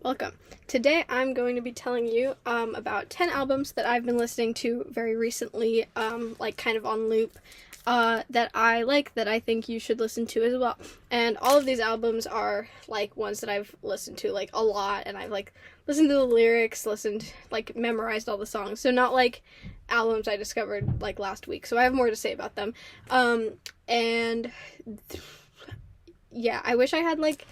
Welcome. Today I'm going to be telling you about 10 albums that I've been listening to very recently, like kind of on loop, that I like, that I think you should listen to as well. And all of these albums are like ones that I've listened to like a lot, and I've like listened to the lyrics, memorized all the songs. So not like albums I discovered like last week. So I have more to say about them. And yeah, I wish I had like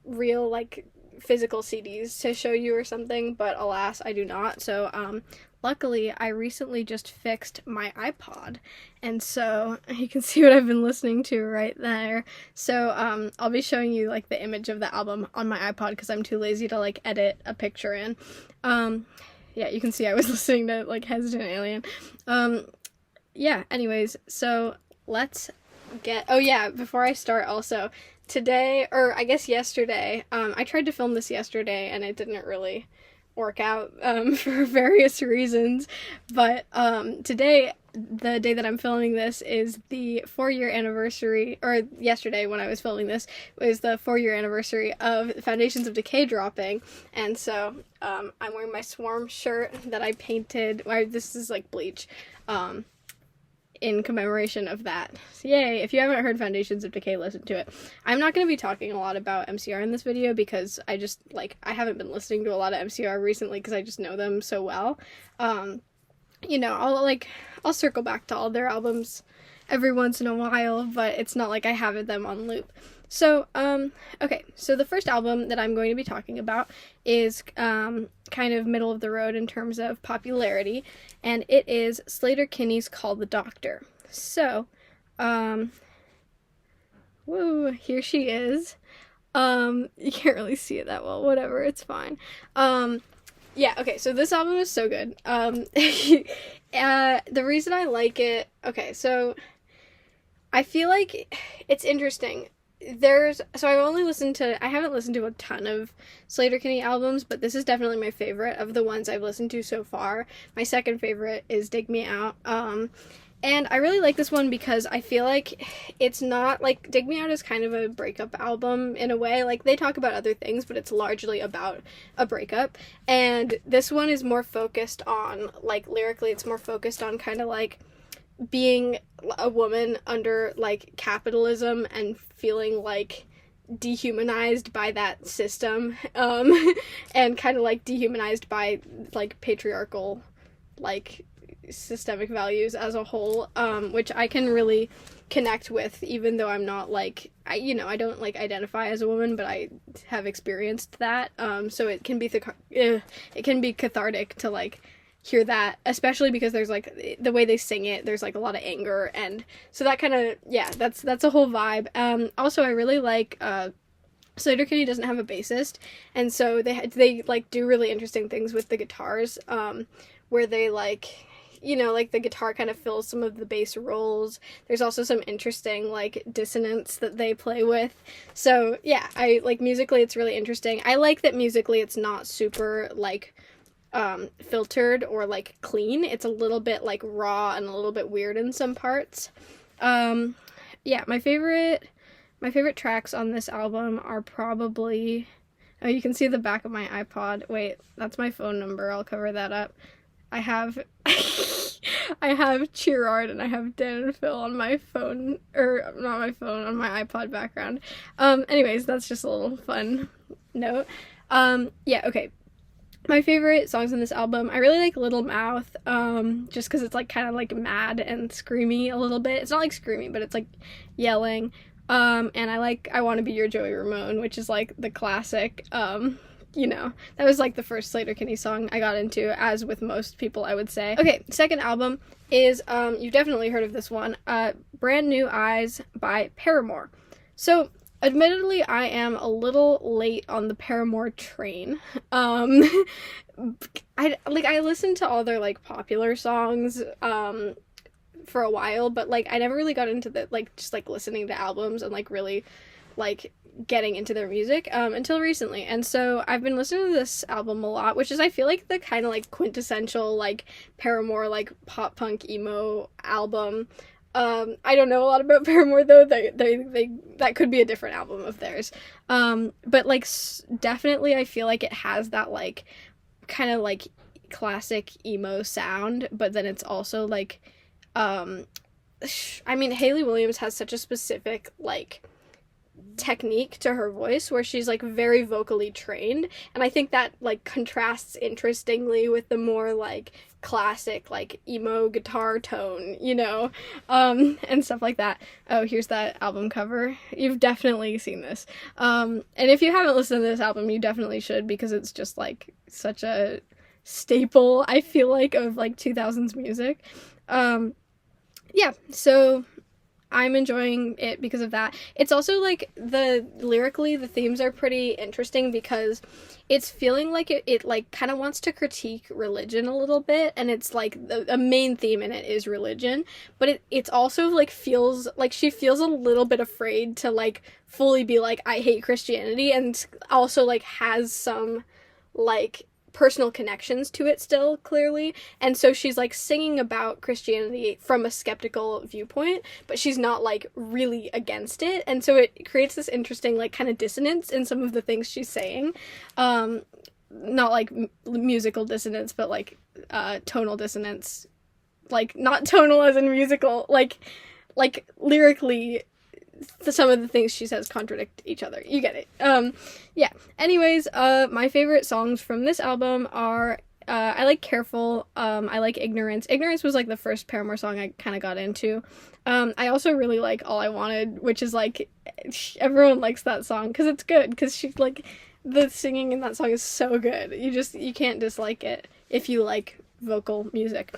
real like physical CDs to show you or something, but alas, I do not. So, luckily, I recently just fixed my iPod, and so you can see what I've been listening to right there. So, I'll be showing you, like, the image of the album on my iPod, because I'm too lazy to, like, edit a picture in. Yeah, you can see I was listening to, like, Hesitant Alien. Yeah, anyways, so let's oh yeah, before I start also, today, or I guess yesterday, I tried to film this yesterday and it didn't really work out for various reasons, but today, the day that I'm filming this, is the 4-year anniversary, or yesterday when I was filming this, was the 4-year anniversary of Foundations of Decay dropping, and so I'm wearing my Swarm shirt that I painted. This is like bleach, in commemoration of that. So yay, if you haven't heard Foundations of Decay, listen to it. I'm not going to be talking a lot about MCR in this video because I haven't been listening to a lot of MCR recently because I just know them so well. I'll circle back to all their albums every once in a while, but it's not like I have them on loop. So, okay, so the first album that I'm going to be talking about is kind of middle of the road in terms of popularity, and it is Sleater-Kinney's Call the Doctor. So, woo, here she is. You can't really see it that well, whatever, it's fine. Yeah, okay, so this album is so good. The reason I like it, okay, so I feel like it's interesting. I haven't listened to a ton of Sleater-Kinney albums, but this is definitely my favorite of the ones I've listened to so far. My second favorite is Dig Me Out. And I really like this one because I feel like it's not, like, Dig Me Out is kind of a breakup album in a way. Like, they talk about other things, but it's largely about a breakup. And this one is more focused on, like, lyrically, it's more focused on kind of, like, being a woman under, like, capitalism and feeling, like, dehumanized by that system, and kind of, like, dehumanized by, like, patriarchal, like, systemic values as a whole, which I can really connect with, even though I'm not, like, I don't, like, identify as a woman, but I have experienced that, so it can be cathartic to, like, hear that, especially because there's, like, the way they sing it, there's, like, a lot of anger, and so that kind of, yeah, that's a whole vibe. Also, I really like, Sleater-Kinney doesn't have a bassist, and so they like, do really interesting things with the guitars, where they, like, like, the guitar kind of fills some of the bass roles. There's also some interesting, like, dissonance that they play with. So, yeah, musically, it's really interesting. I like that musically it's not super, like, filtered or, like, clean. It's a little bit, like, raw and a little bit weird in some parts. Yeah, my favorite tracks on this album are probably, oh, you can see the back of my iPod. Wait, that's my phone number. I'll cover that up. I have Cheerard and I have Dan and Phil on my phone, or not my phone, on my iPod background. Anyways, that's just a little fun note. Yeah, okay. My favorite songs on this album, I really like Little Mouth, just because it's, like, kind of, like, mad and screamy a little bit. It's not, like, screamy, but it's, like, yelling. And I like I Wanna Be Your Joey Ramone, which is, like, the classic, that was, like, the first Sleater-Kinney song I got into, as with most people, I would say. Okay, second album is, you've definitely heard of this one, Brand New Eyes by Paramore. So, admittedly, I am a little late on the Paramore train. I listened to all their, like, popular songs, for a while, but, like, I never really got into the, like, just, like, listening to albums and, like, really, like, getting into their music, until recently. And so I've been listening to this album a lot, which is, I feel like, the kind of, like, quintessential, like, Paramore, like, pop punk emo album. I don't know a lot about Paramore though. They that could be a different album of theirs. But like definitely I feel like it has that like kind of like classic emo sound, but then it's also like I mean, Hayley Williams has such a specific like technique to her voice where she's like very vocally trained, and I think that like contrasts interestingly with the more like classic like emo guitar tone, you know, and stuff like that. Oh, here's that album cover. You've definitely seen this, and if you haven't listened to this album, you definitely should, because it's just like such a staple, I feel like, of like 2000s music. Yeah, so I'm enjoying it because of that. It's also like lyrically the themes are pretty interesting, because it's feeling like it like kind of wants to critique religion a little bit, and it's like a main theme in it is religion, but it's also like feels like she feels a little bit afraid to like fully be like, I hate Christianity, and also like has some like personal connections to it still, clearly, and so she's like singing about Christianity from a skeptical viewpoint, but she's not like really against it, and so it creates this interesting like kind of dissonance in some of the things she's saying, not like musical dissonance, but like tonal dissonance, like not tonal as in musical, like lyrically some of the things she says contradict each other. You get it. Yeah. Anyways, my favorite songs from this album are, I like Careful, I like Ignorance. Ignorance was like the first Paramore song I kind of got into. I also really like All I Wanted, which is like, everyone likes that song because it's good, because she's like, the singing in that song is so good. You can't dislike it if you like vocal music.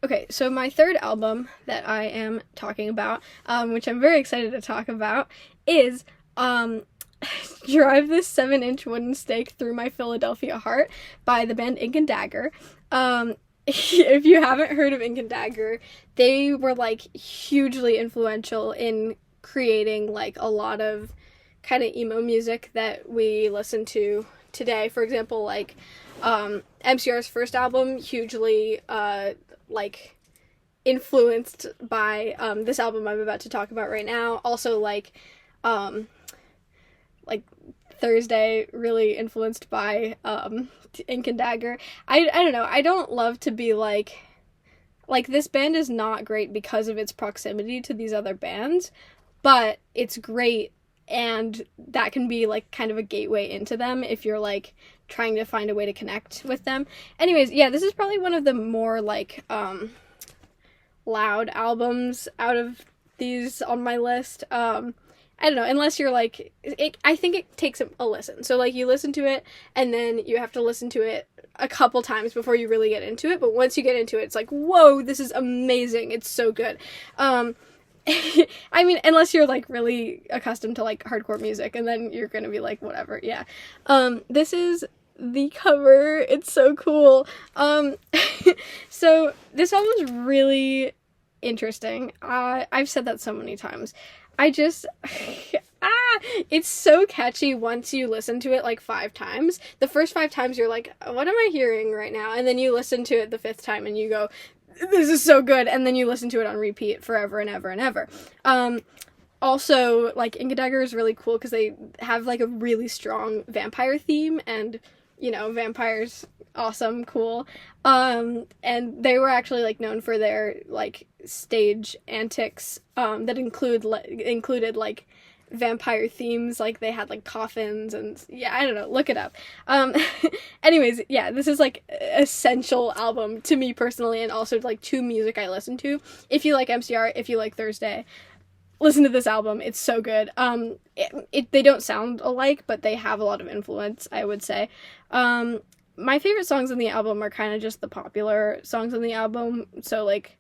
Okay, so my third album that I am talking about, which I'm very excited to talk about, is Drive This 7-Inch Wooden Stake Through My Philadelphia Heart by the band Ink and Dagger. If you haven't heard of Ink and Dagger, they were like hugely influential in creating like a lot of kind of emo music that we listen to today. For example, like MCR's first album, hugely like influenced by this album I'm about to talk about right now. Also like Thursday, really influenced by Ink and Dagger. I don't know, I don't love to be like this band is not great because of its proximity to these other bands, but it's great, and that can be like kind of a gateway into them if you're like trying to find a way to connect with them. Anyways, yeah, this is probably one of the more like loud albums out of these on my list. I don't know, unless you're like I think it takes a listen. So like you listen to it and then you have to listen to it a couple times before you really get into it, but once you get into it, it's like, whoa, this is amazing. It's so good. I mean, unless you're like really accustomed to like hardcore music, and then you're gonna be like, whatever. Yeah. This is the cover. It's so cool. So this album's really interesting. I've said that so many times. I just it's so catchy once you listen to it like 5 times. The first 5 times you're like, what am I hearing right now? And then you listen to it the 5th time and you go, this is so good, and then you listen to it on repeat forever and ever and ever. Also, like, Ink and Dagger is really cool because they have like a really strong vampire theme, and you know, vampires, awesome, cool. And they were actually like known for their like stage antics that included like vampire themes, like they had like coffins, and yeah, I don't know, look it up. Anyways, yeah, this is like essential album to me personally, and also like to music I listen to. If you like MCR, if you like Thursday, listen to this album. It's so good. They don't sound alike, but they have a lot of influence, I would say. My favorite songs on the album are kind of just the popular songs on the album. So like,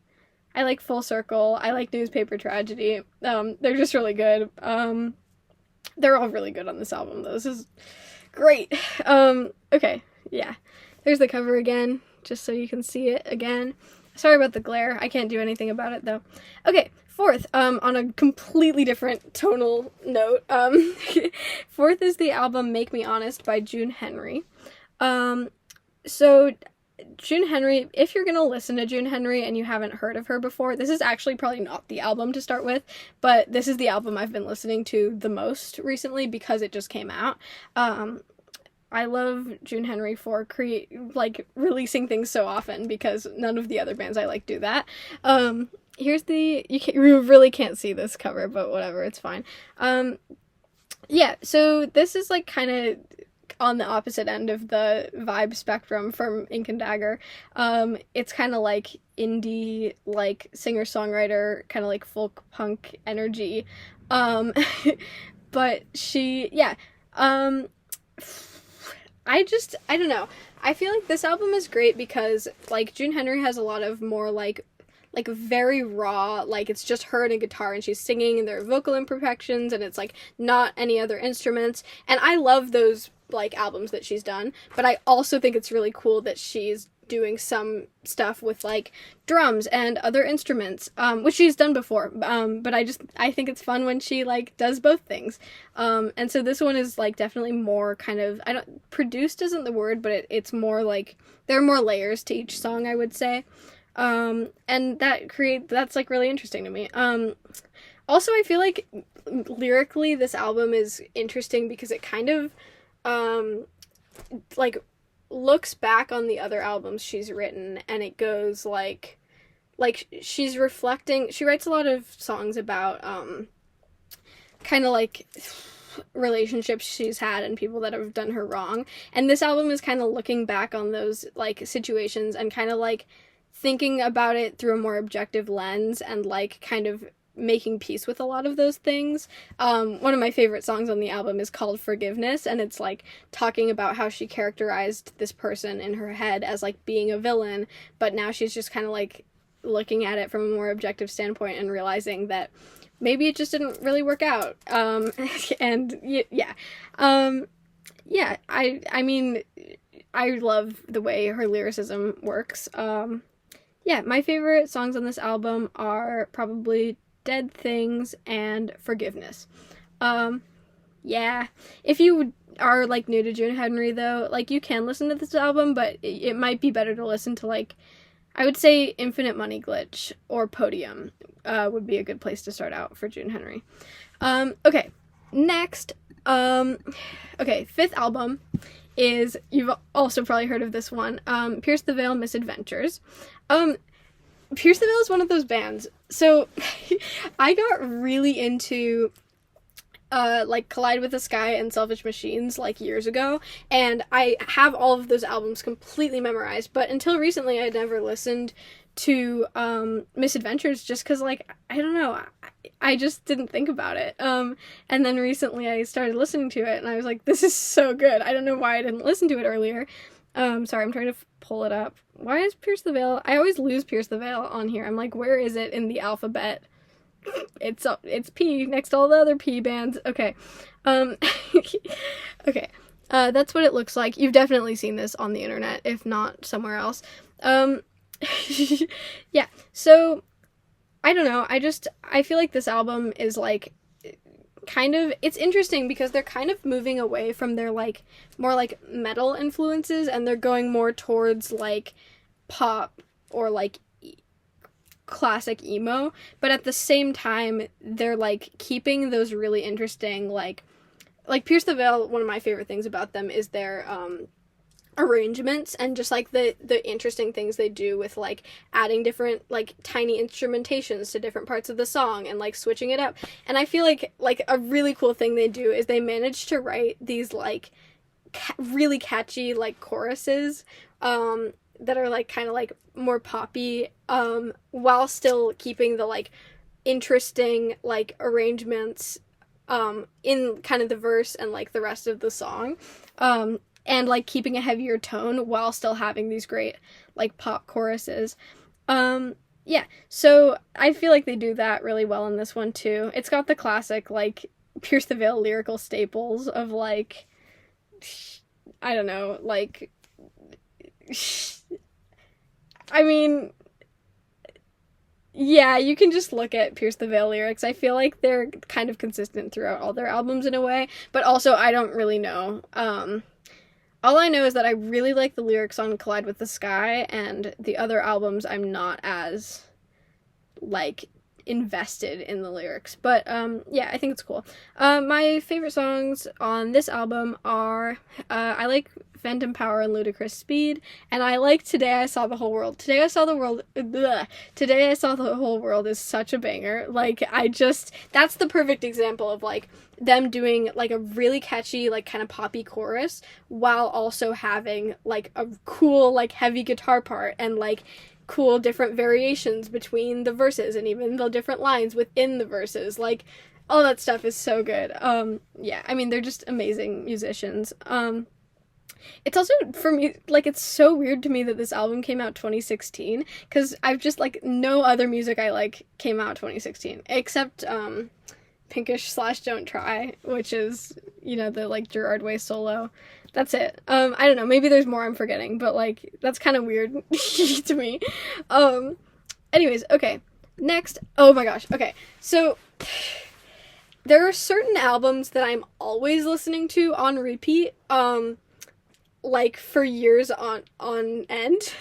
I like Full Circle, I like Newspaper Tragedy. They're just really good. They're all really good on this album, though. This is great. Okay, yeah. There's the cover again, just so you can see it again. Sorry about the glare. I can't do anything about it, though. Okay, fourth, on a completely different tonal note, fourth is the album Make Me Honest by June Henry. So June Henry, if you're gonna listen to June Henry and you haven't heard of her before, this is actually probably not the album to start with, but this is the album I've been listening to the most recently because it just came out. I love June Henry for releasing things so often because none of the other bands I like do that. Here's you really can't see this cover, but whatever, it's fine. Yeah, so this is like kind of on the opposite end of the vibe spectrum from Ink and Dagger. It's kind of like indie, like singer-songwriter, kind of like folk punk energy. But I don't know. I feel like this album is great because, like, June Henry has a lot of more, like very raw, like, it's just her and a guitar, and she's singing, and there are vocal imperfections, and it's, like, not any other instruments, and I love those, like, albums that she's done, but I also think it's really cool that she's doing some stuff with, like, drums and other instruments, which she's done before, but I think it's fun when she, like, does both things, and so this one is, like, definitely more kind of, produced isn't the word, but it's more, like, there are more layers to each song, I would say, and that's, like, really interesting to me, also, I feel like, lyrically, this album is interesting because it kind of, like, looks back on the other albums she's written, and it goes, like, she's reflecting, she writes a lot of songs about, kind of, like, relationships she's had and people that have done her wrong, and this album is kind of looking back on those, like, situations and kind of, like, thinking about it through a more objective lens and, like, kind of making peace with a lot of those things. One of my favorite songs on the album is called Forgiveness, and it's, like, talking about how she characterized this person in her head as, like, being a villain, but now she's just kind of, like, looking at it from a more objective standpoint and realizing that maybe it just didn't really work out. And yeah. I mean, I love the way her lyricism works. Yeah, my favorite songs on this album are probably Dead Things and Forgiveness. Yeah. If you are, like, new to June Henry, though, like, you can listen to this album, but it might be better to listen to, like, I would say Infinite Money Glitch or Podium would be a good place to start out for June Henry. Okay, next, fifth album is, you've also probably heard of this one, Pierce the Veil Misadventures. Pierce the Veil is one of those bands. So, I got really into, like, Collide with the Sky and Selfish Machines, like, years ago, and I have all of those albums completely memorized, but until recently I had never listened to, Misadventures, just because, like, I don't know, I just didn't think about it, and then recently I started listening to it, and I was like, this is so good. I don't know why I didn't listen to it earlier. Sorry, I'm trying to pull it up. Why is Pierce the Veil? I always lose Pierce the Veil on here. I'm like, where is it in the alphabet? It's P next to all the other P bands. Okay. Okay. That's what it looks like. You've definitely seen this on the internet, if not somewhere else. Yeah. So, I don't know. I feel like this album is, like, kind of, it's interesting because they're kind of moving away from their, like, more, like, metal influences, and they're going more towards, like, pop or, like, classic emo, but at the same time, they're, like, keeping those really interesting, like Pierce the Veil, one of my favorite things about them is their, arrangements and just, like, the interesting things they do with, like, adding different, like, tiny instrumentations to different parts of the song and, like, switching it up. And I feel like a really cool thing they do is they manage to write these, like, really catchy, like, choruses, that are, like, kind of, like, more poppy, while still keeping the, like, interesting, like, arrangements, in kind of the verse and, like, the rest of the song, and, like, keeping a heavier tone while still having these great, like, pop choruses. Yeah, so I feel like they do that really well in this one, too. It's got the classic, like, Pierce the Veil lyrical staples of, like, I don't know, like, I mean, yeah, you can just look at Pierce the Veil lyrics. I feel like they're kind of consistent throughout all their albums in a way, but also I don't really know. All I know is that I really like the lyrics on Collide with the Sky, and the other albums I'm not as, like, invested in the lyrics. But, yeah, I think it's cool. My favorite songs on this album are, I like Phantom Power and Ludicrous Speed, and I like Today I Saw the Whole World. Today I Saw the World, bleh. Today I Saw the Whole World is such a banger. Like, that's the perfect example of, like, them doing, like, a really catchy, like, kind of poppy chorus, while also having, like, a cool, like, heavy guitar part, and, like, cool different variations between the verses, and even the different lines within the verses. Like, all that stuff is so good. Yeah, I mean, they're just amazing musicians. It's also, for me, like, it's so weird to me that this album came out 2016, because I've just, like, no other music I like came out 2016, except, Pinkish / Don't Try, which is, you know, the, like, Gerard Way solo. That's it. I don't know, maybe there's more I'm forgetting, but, like, that's kind of weird to me. Anyways, okay, next, oh my gosh, okay, so, there are certain albums that I'm always listening to on repeat, like, for years on end.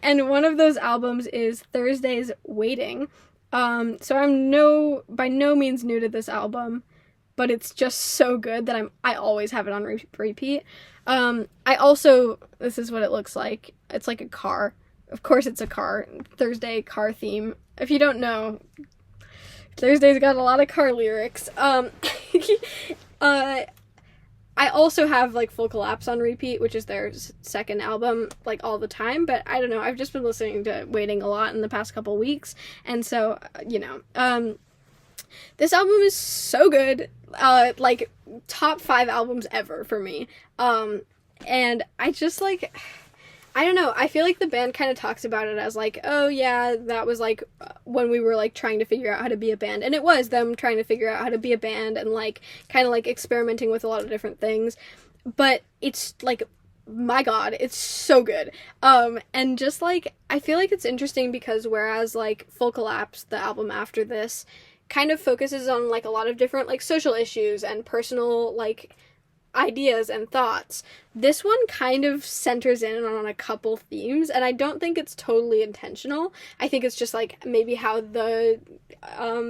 And one of those albums is Thursday's Waiting. So I'm by no means new to this album, but it's just so good that I always have it on repeat. I also, this is what it looks like. It's like a car. Of course it's a car. Thursday car theme. If you don't know, Thursday's got a lot of car lyrics. I also have, like, Full Collapse on repeat, which is their second album, like, all the time, but I don't know, I've just been listening to Waiting a lot in the past couple weeks, and so, you know, this album is so good, like, top 5 albums ever for me, and I just, like, I don't know, I feel like the band kind of talks about it as, like, oh yeah, that was, like, when we were, like, trying to figure out how to be a band, and it was them trying to figure out how to be a band, and, like, kind of, like, experimenting with a lot of different things, but it's, like, my god, it's so good, and just, like, I feel like it's interesting because whereas, like, Full Collapse, the album after this, kind of focuses on, like, a lot of different, like, social issues and personal, like, ideas and thoughts, this one kind of centers in on a couple themes, and I don't think it's totally intentional. I think it's just, like, maybe how the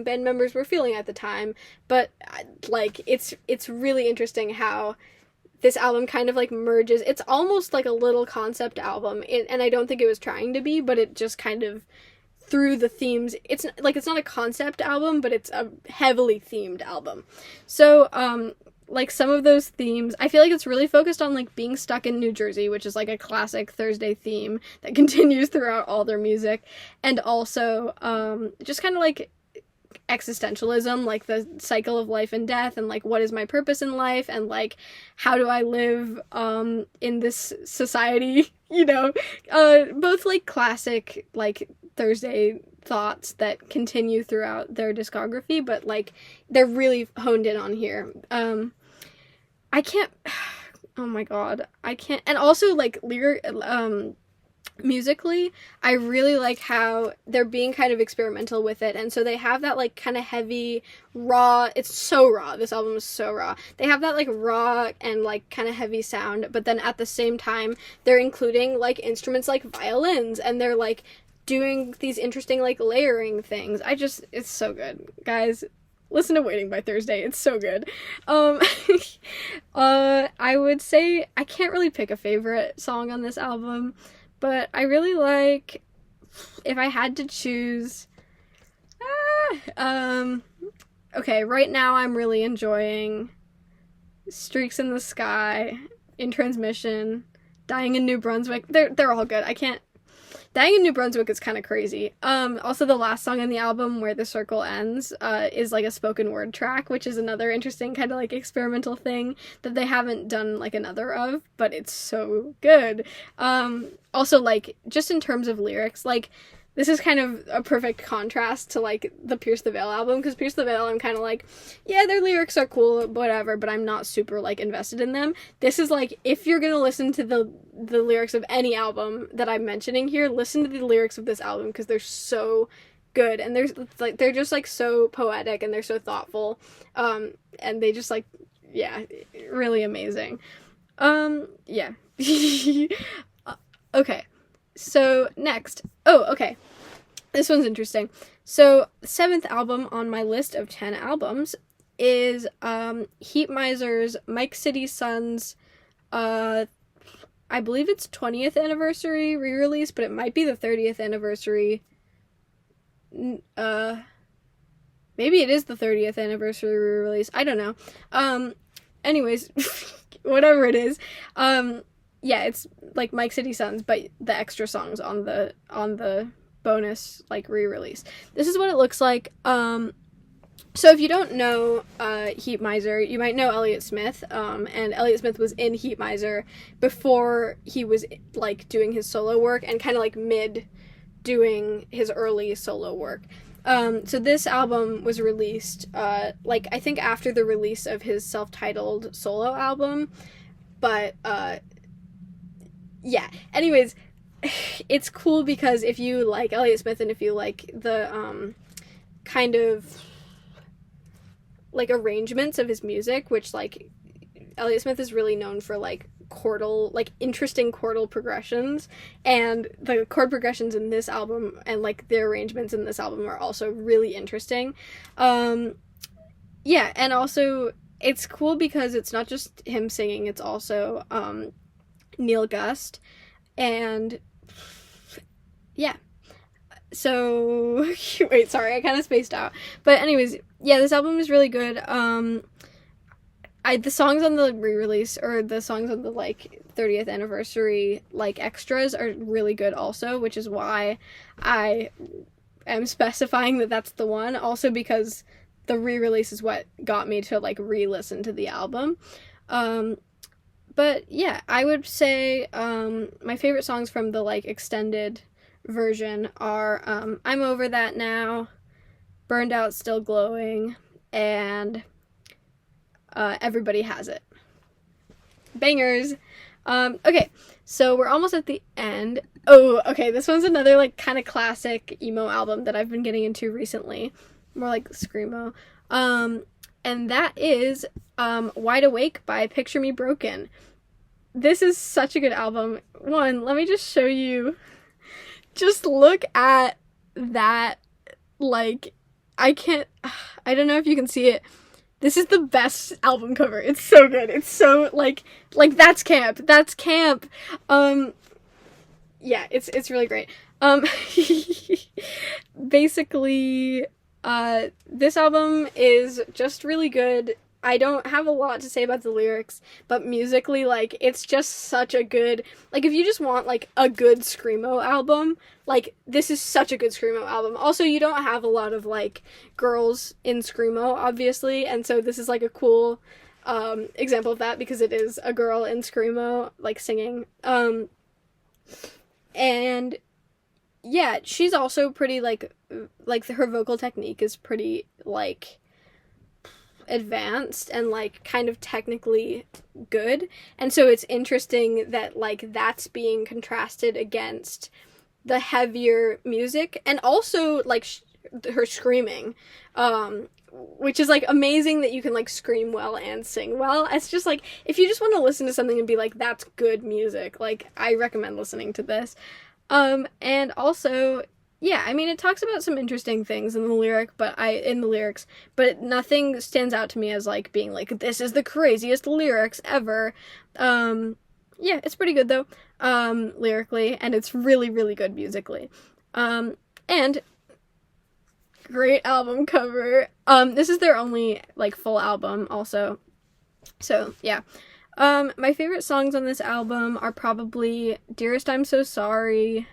band members were feeling at the time, but, like, it's really interesting how this album kind of, like, merges. It's almost like a little concept album, and I don't think it was trying to be, but it just kind of, through the themes, it's not a concept album, but it's a heavily themed album. So, like, some of those themes, I feel like it's really focused on, like, being stuck in New Jersey, which is, like, a classic Thursday theme that continues throughout all their music, and also, just kind of, like, existentialism, like, the cycle of life and death, and, like, what is my purpose in life, and, like, how do I live, in this society, you know, both, like, classic, like, Thursday thoughts that continue throughout their discography, but, like, they're really honed in on here. I can't, oh my god, I can't, and also, like, musically, I really like how they're being kind of experimental with it, and so they have that, like, kind of heavy, raw, it's so raw, this album is so raw, they have that, like, raw and, like, kind of heavy sound, but then at the same time, they're including, like, instruments like violins, and they're, like, doing these interesting, like, layering things. It's so good. Guys, listen to Waiting by Thursday. It's so good. I would say I can't really pick a favorite song on this album, but I really like, if I had to choose, okay, right now I'm really enjoying Streaks in the Sky, In Transmission, Dying in New Brunswick. They're all good. Dying in New Brunswick is kind of crazy. Also, the last song on the album, Where the Circle Ends, is, like, a spoken word track, which is another interesting kind of, like, experimental thing that they haven't done, like, another of, but it's so good. Also, like, just in terms of lyrics, like, this is kind of a perfect contrast to, like, the Pierce the Veil album, because Pierce the Veil, I'm kind of like, yeah, their lyrics are cool, whatever, but I'm not super, like, invested in them. This is, like, if you're gonna listen to the lyrics of any album that I'm mentioning here, listen to the lyrics of this album, because they're so good, and they're just, like, so poetic, and they're so thoughtful, and they just, like, yeah, really amazing. Yeah. Okay. So, next. Oh, okay. This one's interesting. So, the seventh album on my list of 10 albums is Heat Miser's Mike City Sons, I believe it's 20th anniversary re-release, but it might be the 30th anniversary. Maybe it is the 30th anniversary re-release. I don't know. Anyways, whatever it is. Yeah, it's like Mike City Sons, but the extra songs on the bonus like re-release. This is what it looks like. So if you don't know Heat Miser, you might know Elliott Smith, and Elliott Smith was in Heat Miser before he was like doing his solo work and kind of like mid doing his early solo work. So this album was released like I think after the release of his self-titled solo album, but yeah. Anyways, it's cool because if you like Elliott Smith and if you like the kind of like arrangements of his music, which like Elliott Smith is really known for like chordal, like interesting chordal progressions, and the chord progressions in this album and like the arrangements in this album are also really interesting. Yeah, and also it's cool because it's not just him singing, it's also Neil Gust, and yeah. So, wait, sorry, I kind of spaced out. But anyways, yeah, this album is really good. The songs on the re-release, or the songs on the, like, 30th anniversary, like, extras are really good also, which is why I am specifying that that's the one. Also because the re-release is what got me to, like, re-listen to the album. But, yeah, I would say my favorite songs from the, like, extended version are I'm Over That Now, Burned Out Still Glowing, and Everybody Has It. Bangers. Okay, so we're almost at the end. Oh, okay, this one's another like kind of classic emo album that I've been getting into recently, more like screamo, and that is Wide Awake by Picture Me Broken. This is such a good album. One, let me just show you. Just look at that, like, I don't know if you can see it. This is the best album cover. It's so good. It's so, like, that's camp. That's camp. Yeah, it's really great. Basically, this album is just really good. I don't have a lot to say about the lyrics, but musically, like, it's just such a good, like, if you just want, like, a good screamo album, like, this is such a good screamo album. Also, you don't have a lot of, like, girls in screamo, obviously, and so this is, like, a cool, example of that, because it is a girl in screamo, like, singing, and, yeah, she's also pretty, like, her vocal technique is pretty, like, advanced and like kind of technically good, and so it's interesting that like that's being contrasted against the heavier music and also like her screaming, which is like amazing that you can like scream well and sing well. It's just like if you just want to listen to something and be like that's good music, like I recommend listening to this. And also, yeah, I mean, it talks about some interesting things in the lyrics, but nothing stands out to me as, like, being like, this is the craziest lyrics ever. Yeah, it's pretty good, though, lyrically, and it's really, really good musically. And great album cover. This is their only, like, full album, also. So, yeah. My favorite songs on this album are probably Dearest I'm So Sorry,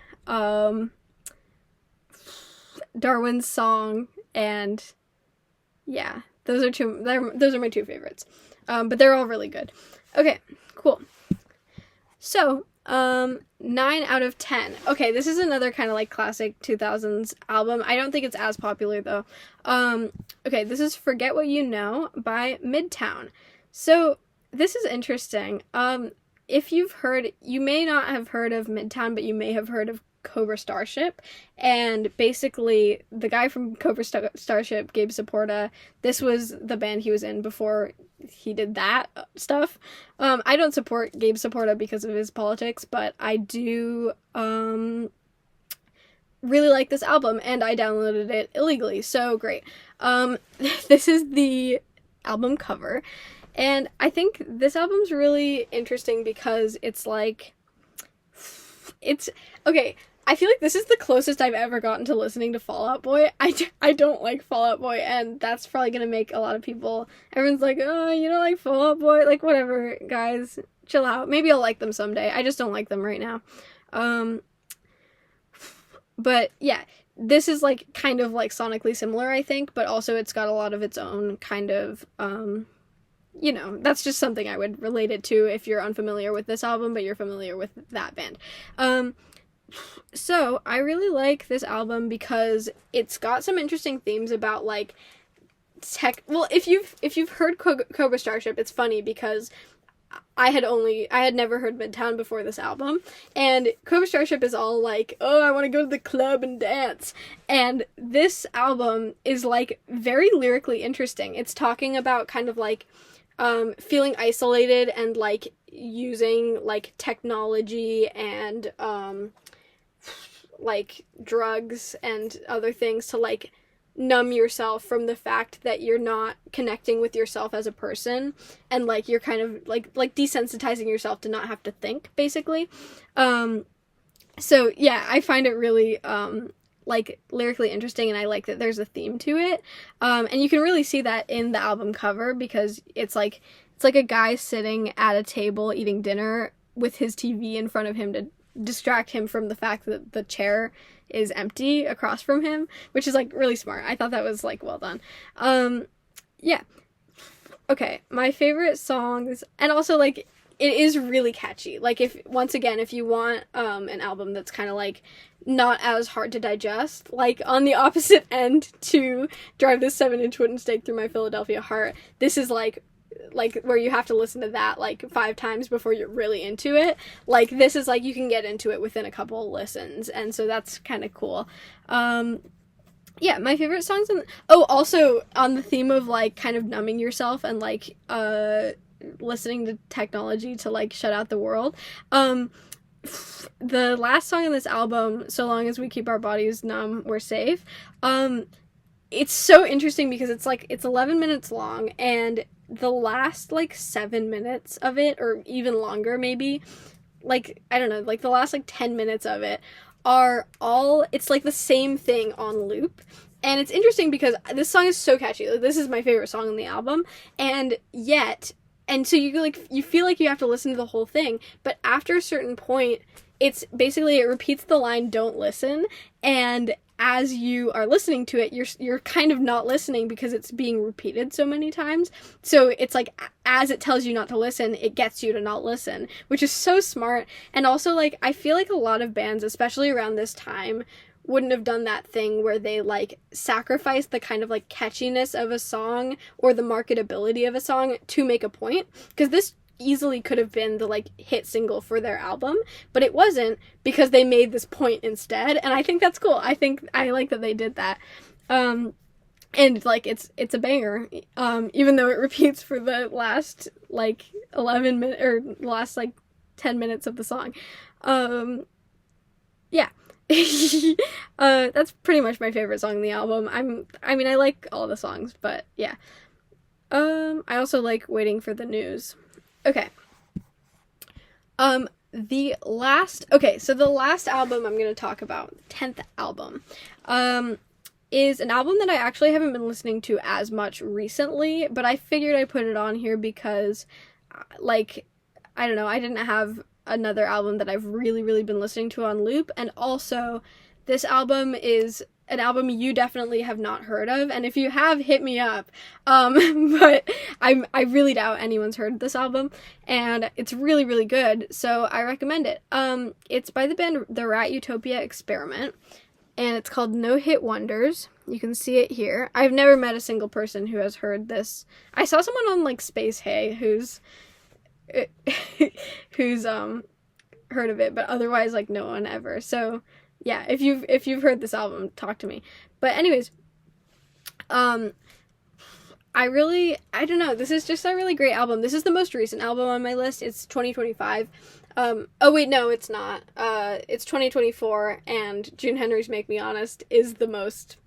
Darwin's Song, and yeah, those are my two favorites. But they're all really good. Okay, cool. So, 9 out of 10. Okay, this is another kind of like classic 2000s album. I don't think it's as popular though. Okay, this is Forget What You Know by Midtown. So, this is interesting. If you've heard, you may not have heard of Midtown, but you may have heard of Cobra Starship, and basically the guy from Cobra Starship, Gabe Saporta, this was the band he was in before he did that stuff. I don't support Gabe Saporta because of his politics, but I do really like this album, and I downloaded it illegally, so great. This is the album cover, and I think this album's really interesting because it's like, it's, okay, I feel like this is the closest I've ever gotten to listening to Fall Out Boy. I don't like Fall Out Boy, and that's probably gonna make a lot of people, everyone's like, oh, you don't like Fall Out Boy? Like, whatever, guys, chill out. Maybe I'll like them someday. I just don't like them right now. But yeah, this is like kind of like sonically similar, I think, but also it's got a lot of its own kind of, you know, that's just something I would relate it to if you're unfamiliar with this album, but you're familiar with that band. So I really like this album because it's got some interesting themes about like well, if you've heard Cobra Starship, it's funny because I had never heard Midtown before this album, and Cobra Starship is all like, oh, I want to go to the club and dance, and this album is like very lyrically interesting. It's talking about kind of like feeling isolated and like using like technology and like drugs and other things to like numb yourself from the fact that you're not connecting with yourself as a person, and like you're kind of like desensitizing yourself to not have to think, basically. So yeah, I find it really like lyrically interesting, and I like that there's a theme to it, and you can really see that in the album cover because it's like a guy sitting at a table eating dinner with his TV in front of him to distract him from the fact that the chair is empty across from him, which is like really smart. I thought that was like well done. Yeah. Okay, my favorite songs, and also like it is really catchy. Like if you want an album that's kind of like not as hard to digest, like on the opposite end to Drive This 7-inch wooden stake through my Philadelphia heart, this is like where you have to listen to that like 5 times before you're really into it. Like this is like you can get into it within a couple listens, and so that's kind of cool. Yeah, my favorite songs also on the theme of like kind of numbing yourself and like listening to technology to like shut out the world. The last song on this album, So Long As We Keep Our Bodies Numb, We're Safe. It's so interesting because it's 11 minutes long, and the last like 7 minutes of it, or even longer maybe, like I don't know, like the last like 10 minutes of it are all, it's like the same thing on loop. And it's interesting because this song is so catchy. Like, this is my favorite song on the album, and so you feel like you have to listen to the whole thing, but after a certain point, it's basically, it repeats the line, don't listen, and as you are listening to it, you're kind of not listening because it's being repeated so many times. So it's like, as it tells you not to listen, it gets you to not listen, which is so smart. And also, like, I feel like a lot of bands, especially around this time, wouldn't have done that thing where they like sacrifice the kind of like catchiness of a song or the marketability of a song to make a point, because this easily could have been the like hit single for their album, but it wasn't, because they made this point instead, and I think that's cool. I like that they did that. And like it's a banger, even though it repeats for the last like 11 minutes or last like 10 minutes of the song. Yeah. That's pretty much my favorite song on the album. I mean I like all the songs, but yeah. I also like Waiting for the News. Okay. So the last album I'm going to talk about, 10th album, is an album that I actually haven't been listening to as much recently, but I figured I'd put it on here because, like, I don't know, I didn't have another album that I've really, really been listening to on loop, and also, this album is an album you definitely have not heard of, and if you have, hit me up, but I really doubt anyone's heard this album, and it's really, really good, so I recommend it. It's by the band The Rat Utopia Experiment, and it's called No Hit Wonders. You can see it here. I've never met a single person who has heard this. I saw someone on, like, Space Hay who's heard of it, but otherwise, like, no one ever, so yeah, if you've heard this album, talk to me. But anyways, I don't know, this is just a really great album. This is the most recent album on my list. It's 2025. Oh wait, no, it's not. It's 2024, and June Henry's Make Me Honest is the most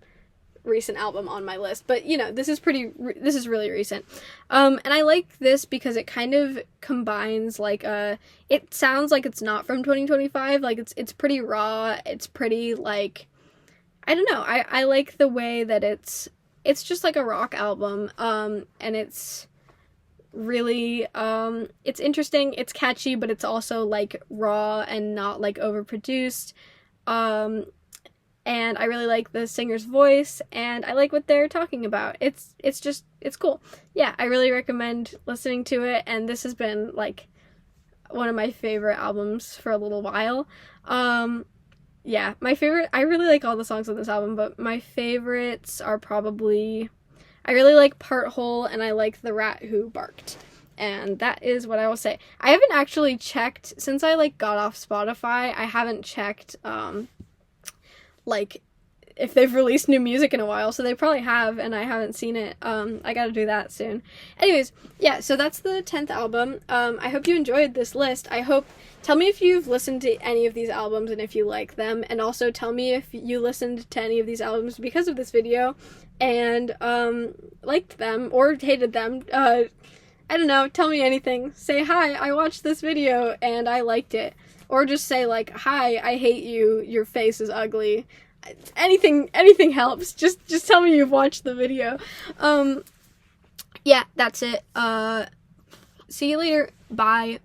recent album on my list. But, you know, this is really recent. And I like this because it kind of combines, like, it sounds like it's not from 2025. Like, it's pretty raw. It's pretty, like, I don't know. I like the way that it's just like a rock album. And it's really, it's interesting, it's catchy, but it's also, like, raw and not, like, overproduced. And I really like the singer's voice, and I like what they're talking about. It's cool. Yeah, I really recommend listening to it, and this has been, like, one of my favorite albums for a little while. Yeah, I really like all the songs on this album, but my favorites are probably, I really like Part Hole, and I like The Rat Who Barked. And that is what I will say. I haven't actually checked, since I, like, got off Spotify, I haven't checked, like, if they've released new music in a while, so they probably have, and I haven't seen it. I gotta do that soon. Anyways, yeah, so that's the 10th album. I hope you enjoyed this list. Tell me if you've listened to any of these albums and if you like them, and also tell me if you listened to any of these albums because of this video, and, liked them, or hated them. I don't know, tell me anything. Say, hi, I watched this video, and I liked it. Or just say, like, hi, I hate you, your face is ugly. Anything helps. Just tell me you've watched the video. Yeah, that's it. See you later. Bye.